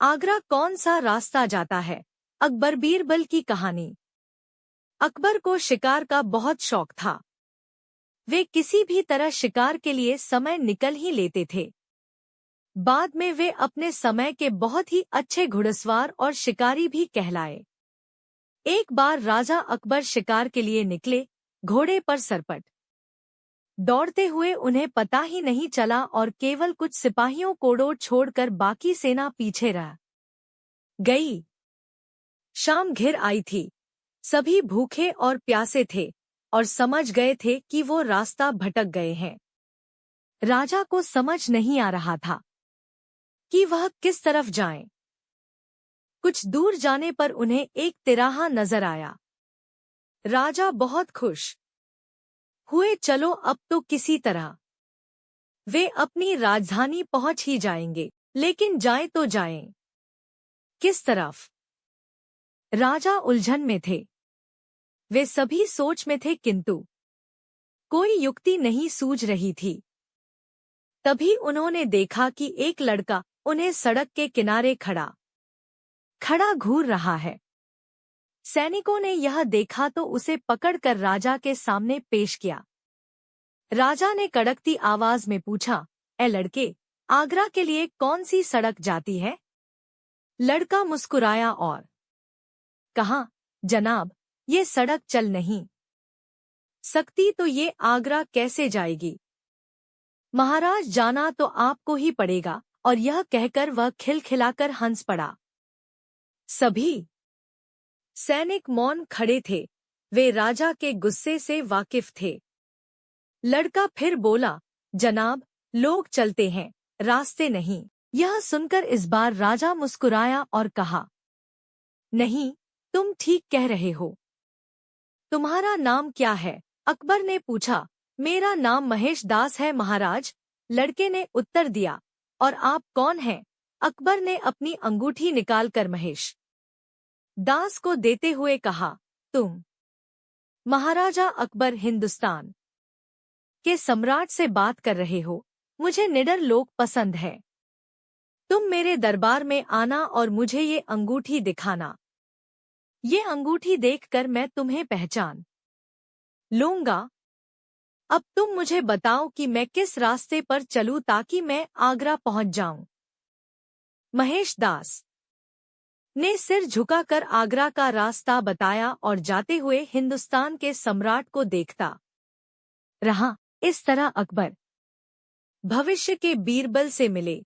आगरा कौन सा रास्ता जाता है? अकबर बीरबल की कहानी। अकबर को शिकार का बहुत शौक था। वे किसी भी तरह शिकार के लिए समय निकल ही लेते थे। बाद में वे अपने समय के बहुत ही अच्छे घुड़सवार और शिकारी भी कहलाए। एक बार राजा अकबर शिकार के लिए निकले, घोड़े पर सरपट दौड़ते हुए उन्हें पता ही नहीं चला और केवल कुछ सिपाहियों को छोड़कर बाकी सेना पीछे रह गई। शाम घिर आई थी। सभी भूखे और प्यासे थे और समझ गए थे कि वो रास्ता भटक गए हैं। राजा को समझ नहीं आ रहा था कि वह किस तरफ जाएं। कुछ दूर जाने पर उन्हें एक तिराहा नजर आया। राजा बहुत खुश हुए। चलो अब तो किसी तरह वे अपनी राजधानी पहुंच ही जाएंगे, लेकिन जाएं तो जाएं किस तरफ? राजा उलझन में थे। वे सभी सोच में थे, किंतु कोई युक्ति नहीं सूझ रही थी। तभी उन्होंने देखा कि एक लड़का उन्हें सड़क के किनारे खड़ा घूर रहा है। सैनिकों ने यह देखा तो उसे पकड़कर राजा के सामने पेश किया। राजा ने कड़कती आवाज में पूछा, ए लड़के, आगरा के लिए कौन सी सड़क जाती है? लड़का मुस्कुराया और कहा, जनाब, ये सड़क चल नहीं सकती तो ये आगरा कैसे जाएगी? महाराज, जाना तो आपको ही पड़ेगा। और यह कहकर वह खिलखिलाकर हंस पड़ा। सभी सैनिक मौन खड़े थे। वे राजा के गुस्से से वाकिफ थे। लड़का फिर बोला, जनाब, लोग चलते हैं, रास्ते नहीं। यह सुनकर इस बार राजा मुस्कुराया और कहा, नहीं, तुम ठीक कह रहे हो। तुम्हारा नाम क्या है? अकबर ने पूछा। मेरा नाम महेश दास है महाराज, लड़के ने उत्तर दिया। और आप कौन हैं? अकबर ने अपनी अंगूठी निकालकर महेश दास को देते हुए कहा, तुम महाराजा अकबर हिंदुस्तान के सम्राट से बात कर रहे हो। मुझे निडर लोग पसंद है। तुम मेरे दरबार में आना और मुझे ये अंगूठी दिखाना। ये अंगूठी देखकर मैं तुम्हें पहचान लूंगा। अब तुम मुझे बताओ कि मैं किस रास्ते पर चलूं ताकि मैं आगरा पहुंच जाऊं। महेश दास ने सिर झुकाकर आगरा का रास्ता बताया और जाते हुए हिंदुस्तान के सम्राट को देखता रहा। इस तरह अकबर भविष्य के बीरबल से मिले।